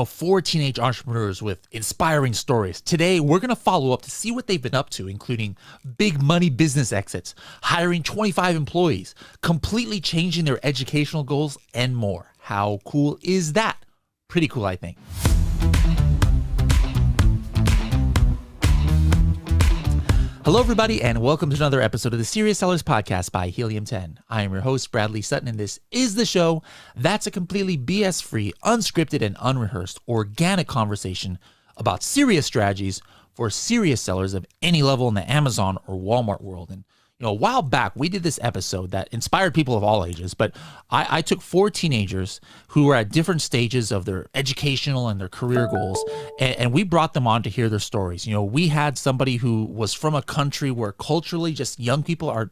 Four teenage entrepreneurs with inspiring stories. Today, we're going to follow up to see what they've been up to, including big money business exits, hiring 25 employees, completely changing their educational goals, and more. How cool is that? Pretty cool, I think. Hello, everybody, and welcome to another episode of the Serious Sellers Podcast by Helium 10. I am your host, Bradley Sutton, and this is the show that's a completely BS-free, unscripted, and unrehearsed organic conversation about serious strategies for serious sellers of any level in the Amazon or Walmart world. And a while back, we did this episode that inspired people of all ages, but I took four teenagers who were at different stages of their educational and their career goals, and we brought them on to hear their stories. We had somebody who was from a country where culturally just young people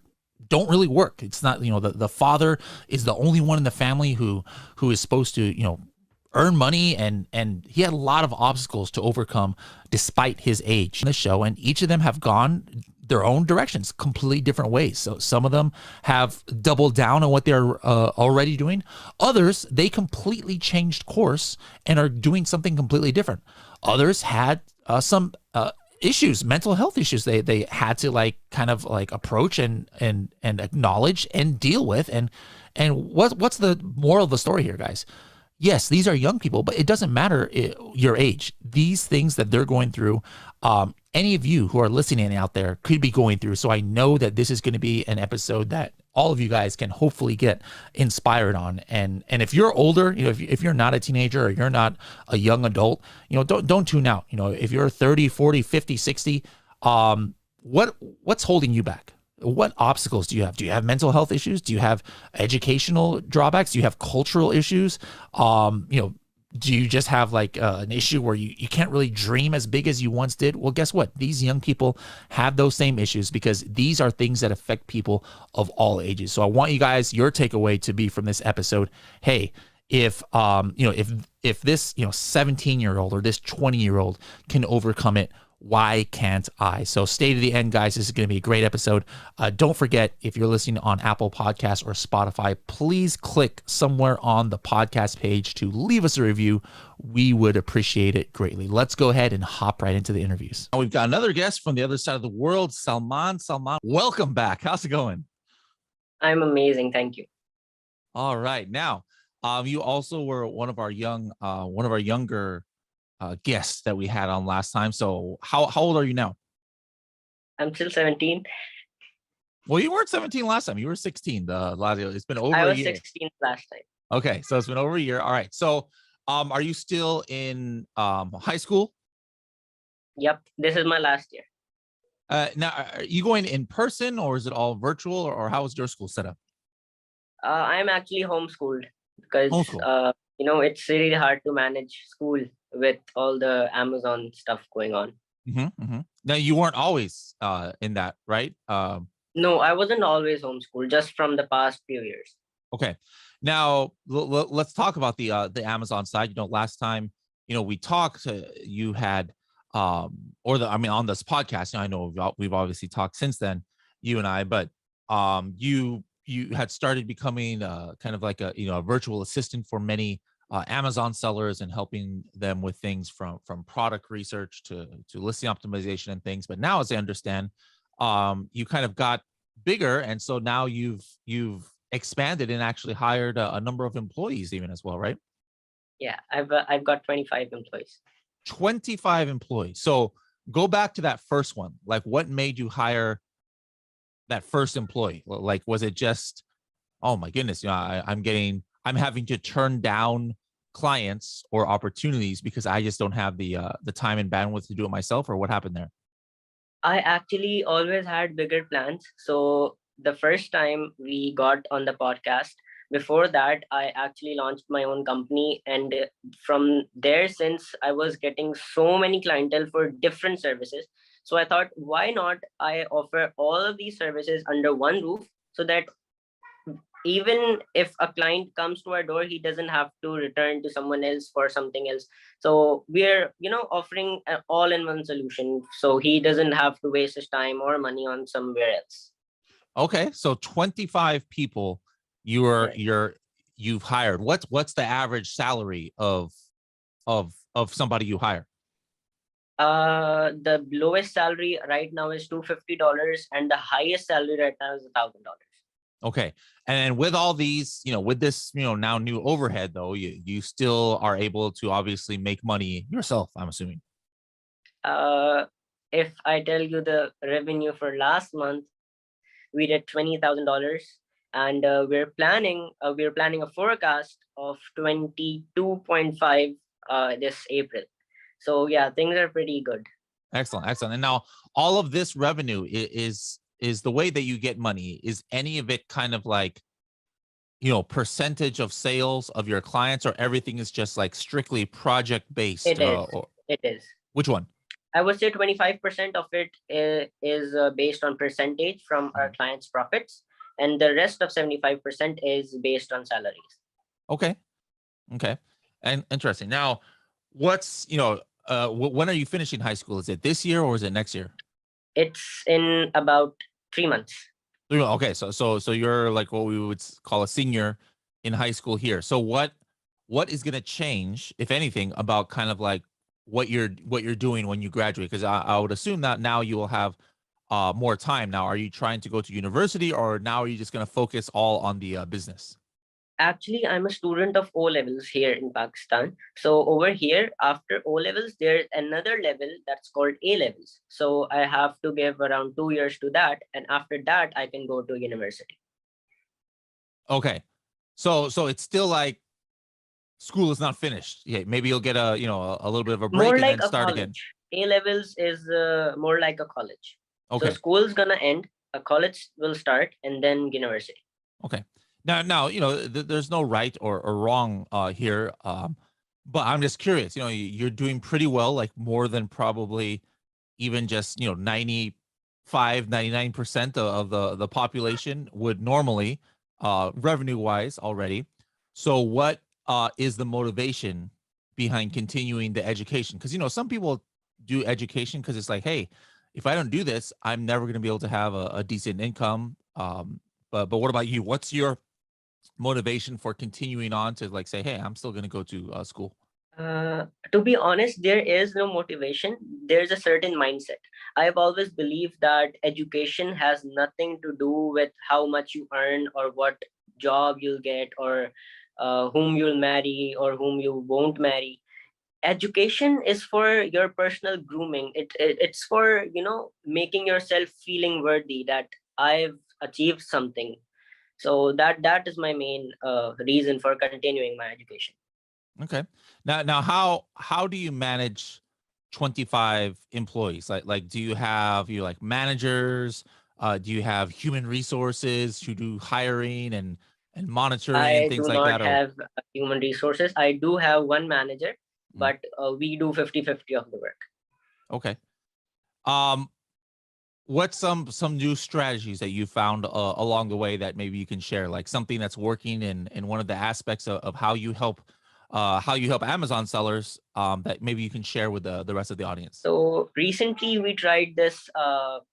don't really work. It's not, the father is the only one in the family who is supposed to, earn money, and he had a lot of obstacles to overcome despite his age in the show, and each of them have gone their own directions, completely different ways. So some of them have doubled down on what they're already doing. Others, they completely changed course and are doing something completely different. Others had some issues, mental health issues they had to approach and acknowledge and deal with. And what's the moral of the story here, guys? Yes, these are young people, but it doesn't matter your age. These things that they're going through, any of you who are listening out there could be going through. So I know that this is going to be an episode that all of you guys can hopefully get inspired on. And if you're older, if you're not a teenager or you're not a young adult, don't tune out. If you're 30, 40, 50, 60, what's holding you back? What obstacles do you have? Do you have mental health issues? Do you have educational drawbacks? Do you have cultural issues? Do you just have an issue where you can't really dream as big as you once did? Well, guess what? These young people have those same issues because these are things that affect people of all ages. So I want you guys, your takeaway to be from this episode, hey, if this 17-year-old or this 20-year-old can overcome it, why can't I? So stay to the end, guys. This is going to be a great episode. Don't forget, if you're listening on Apple Podcasts or Spotify, please click somewhere on the podcast page to leave us a review. We would appreciate it greatly. Let's go ahead and hop right into the interviews. We've got another guest from the other side of the world, Salman. Salman, welcome back. How's it going? I'm amazing. Thank you. All right. Now, you also were one of our younger guests that we had on last time. So how old are you now? I'm still 17. Well, you weren't 17 last time. You were 16. It's been over I a was year. 16 last time. Okay, so it's been over a year. All right. So are you still in high school? Yep. This is my last year. Now, are you going in person or is it all virtual, or how is your school set up? I'm actually homeschooled because Homeschool. it's really hard to manage school with all the Amazon stuff going on. Now, you weren't always in that, right? No, I wasn't always homeschooled, just from the past few years. Okay. Now, let's talk about the Amazon side. Last time, we talked, you had, on this podcast, I know we've obviously talked since then, you and I, but you had started becoming kind of like a virtual assistant for many Amazon sellers and helping them with things from product research to listing optimization and things. But now, as I understand, you kind of got bigger, and so now you've expanded and actually hired a number of employees even as well, right? Yeah, I've got 25 employees. 25 employees. So go back to that first one. Like, what made you hire that first employee? Like, was it just, oh my goodness, I'm having to turn down clients or opportunities because I just don't have the time and bandwidth to do it myself, or what happened there? I actually always had bigger plans. So the first time we got on the podcast, before that, I actually launched my own company. And from there, since I was getting so many clientele for different services, so I thought, why not I offer all of these services under one roof, so that even if a client comes to our door, he doesn't have to return to someone else for something else. So we're, offering an all-in-one solution, so he doesn't have to waste his time or money on somewhere else. Okay, so 25 people you've hired. What's the average salary of of somebody you hire? The lowest salary right now is $250, and the highest salary right now is $1,000. Okay. And with all these, with this, now new overhead though, you still are able to obviously make money yourself, I'm assuming. If I tell you the revenue for last month, we did $20,000, and we're planning a forecast of 22.5 this April. So yeah, things are pretty good. Excellent, excellent. And now all of this revenue is the way that you get money. Is any of it kind of like, percentage of sales of your clients, or everything is just like strictly project based? It is. Or It is. which one? I would say 25% of it is based on percentage from our clients' profits, and the rest of 75% is based on salaries. Okay. Okay. And interesting. Now, what's, when are you finishing high school? Is it this year or is it next year? It's in about 3 months. Okay. So you're like what we would call a senior in high school here. So what is going to change, if anything, about kind of like what you're doing when you graduate? Because I would assume that now you will have more time. Now, are you trying to go to university, or now are you just going to focus all on the business? Actually, I'm a student of O levels here in Pakistan. So over here, after O levels, there's another level that's called A levels. So I have to give around 2 years to that, and after that, I can go to university. Okay, so it's still like school is not finished. Yeah, maybe you'll get a a little bit of a break More and like then a start again. college. A levels is more like a college. Okay. So school's gonna end, a college will start, and then university. Okay. Now, there's no right or wrong here. But I'm just curious, you're doing pretty well, like more than probably even just, 99% of the population would normally, revenue wise already. So what is the motivation behind continuing the education? Because, some people do education because it's like, hey, if I don't do this, I'm never going to be able to have a decent income. But what about you? What's your motivation for continuing on to like say, hey, I'm still going to go to school? To be honest, there is no motivation. There's a certain mindset. I've always believed that education has nothing to do with how much you earn or what job you'll get, or whom you'll marry or whom you won't marry. Education is for your personal grooming. It's for making yourself feeling worthy that I've achieved something. So that is my main reason for continuing my education. Okay. Now how do you manage 25 employees? Like do you have like managers? Do you have human resources who do hiring and monitoring and I things do like not that? Or have human resources. I do have one manager, Mm, but we do 50-50 of the work. okay. Um what's some new strategies that you found along the way that maybe you can share, like something that's working in one of the aspects of how you help Amazon sellers, that maybe you can share with the rest of the audience? So recently we tried this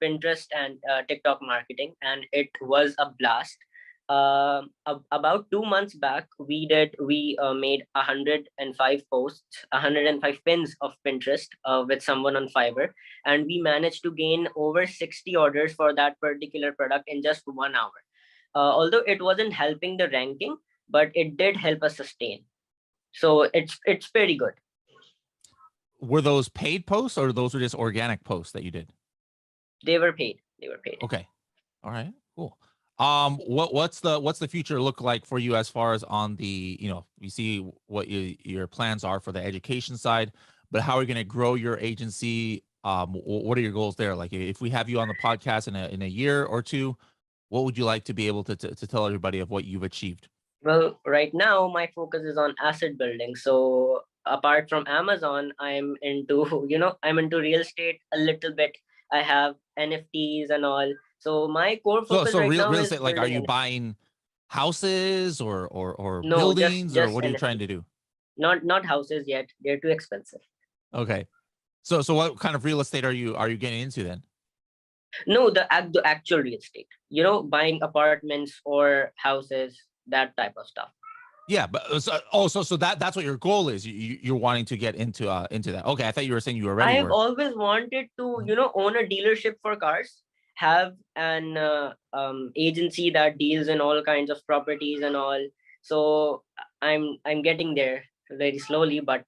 Pinterest and TikTok marketing, and it was a blast. About 2 months back, we made 105 posts, 105 pins of Pinterest with someone on Fiverr, and we managed to gain over 60 orders for that particular product in just 1 hour. Although it wasn't helping the ranking, but it did help us sustain. So it's pretty good. Were those paid posts or those were just organic posts that you did? They were paid. They were paid. Okay. All right. Cool. What's the future look like for you as far as on the, you see what your plans are for the education side, but how are you going to grow your agency? What are your goals there? Like if we have you on the podcast in a year or two, what would you like to be able to tell everybody of what you've achieved? Well, right now my focus is on asset building. So apart from Amazon, I'm into, I'm into real estate a little bit. I have NFTs and all. So my core focus So right real now real is estate, like, are building you NFTs. buying houses or No, just buildings, or just what are you trying NFTs. to do? Not houses yet. They're too expensive. Okay. So what kind of real estate are you getting into then? No, the actual real estate. Buying apartments or houses, that type of stuff. Yeah, but so that's what your goal is. You're wanting to get into that. Okay, I thought you were saying you already I have were. always wanted to, own a dealership for cars, have an agency that deals in all kinds of properties and all. So I'm getting there very slowly, but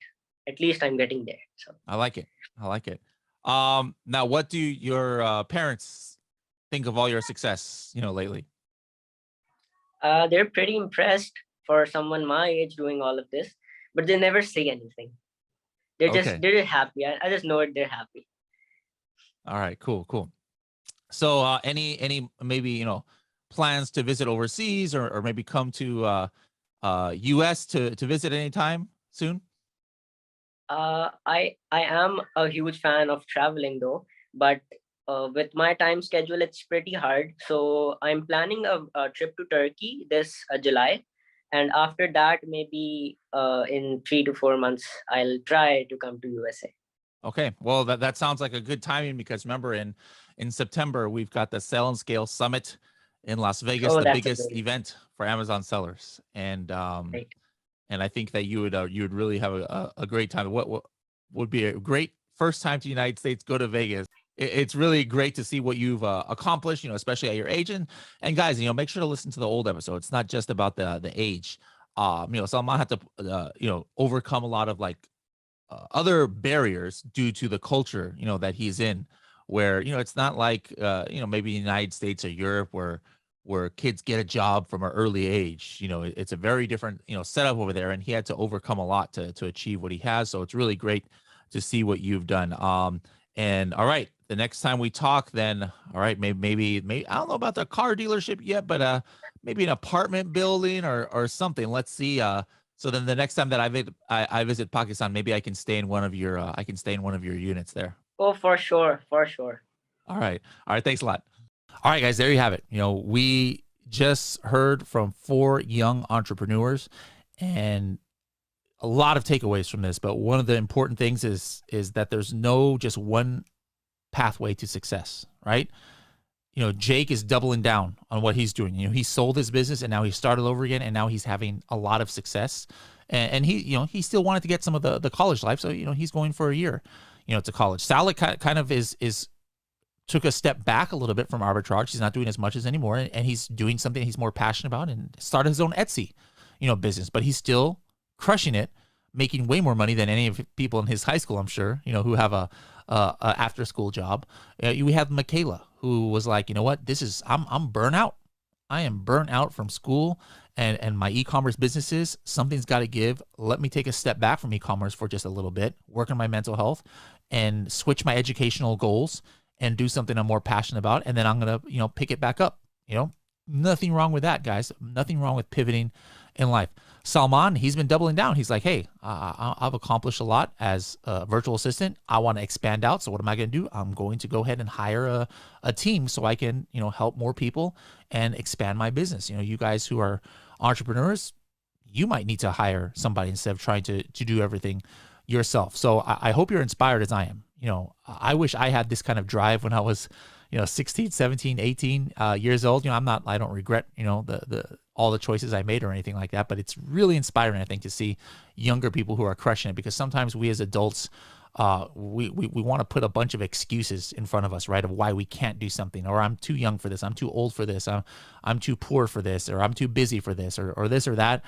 at least I'm getting there. So I like it. I like it. Now, what do your parents think of all your success, lately? they're pretty impressed for someone my age doing all of this, but they never say anything. Okay. They're just happy. I just know it. They're happy. All right. Cool. So, any maybe plans to visit overseas or maybe come to US to visit anytime soon? I am a huge fan of traveling though, but with my time schedule, it's pretty hard. So I'm planning a trip to Turkey this July, and after that, maybe in 3 to 4 months, I'll try to come to USA. Okay. Well, that sounds like a good timing because remember in September we've got the Sell and Scale Summit in Las Vegas, Oh, the that's biggest amazing. event for Amazon sellers, Right. and I think that you would really have a great time. What would be a great first time to the United States? Go to Vegas. It's really great to see what you've accomplished, especially at your age. And guys, make sure to listen to the old episodes. It's not just about the age. Salman had to overcome a lot of like other barriers due to the culture that he's in, where it's not like maybe the United States or Europe where kids get a job from an early age. It's a very different setup over there, and he had to overcome a lot to achieve what he has. So it's really great to see what you've done. And all right, the next time we talk, then all right, maybe I don't know about the car dealership yet, but maybe an apartment building or something. Let's see. So then the next time that I visit Pakistan, maybe I can stay in one of your units there. Oh, for sure, for sure. All right. Thanks a lot. All right, guys, there you have it. We just heard from 4 young entrepreneurs and a lot of takeaways from this. But one of the important things is that there's no just one pathway to success, right? Jake is doubling down on what he's doing. He sold his business and now he started over again, and now he's having a lot of success. And he still wanted to get some of the college life, so he's going for a year, to college. Salad kind of is took a step back a little bit from arbitrage. He's not doing as much as anymore, and he's doing something he's more passionate about, and started his own Etsy, business. But he's still crushing it, making way more money than any of the people in his high school, I'm sure, who have a after school job. We have Michaela, who was like, you know what, I'm burnt out. I am burnt out from school and my e-commerce businesses. Something's got to give. Let me take a step back from e-commerce for just a little bit, work on my mental health, and switch my educational goals and do something I'm more passionate about. And then I'm going to, pick it back up. Nothing wrong with that, guys. Nothing wrong with pivoting in life. Salman, he's been doubling down. He's like, hey, I've accomplished a lot as a virtual assistant. I want to expand out. So what am I going to do? I'm going to go ahead and hire a team so I can, help more people and expand my business. You guys who are entrepreneurs, you might need to hire somebody instead of trying to do everything yourself. So I hope you're inspired as I am. I wish I had this kind of drive when I was, 16, 17, 18 years old. I don't regret, all the choices I made or anything like that, but it's really inspiring, I think, to see younger people who are crushing it, because sometimes we as adults, we want to put a bunch of excuses in front of us, right? Of why we can't do something, or I'm too young for this. I'm too old for this. I'm too poor for this, or I'm too busy for this, or this or that.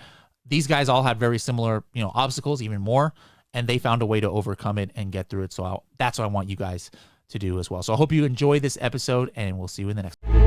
These guys all had very similar, obstacles, even more, and they found a way to overcome it and get through it. So that's what I want you guys to do as well. So I hope you enjoy this episode, and we'll see you in the next one.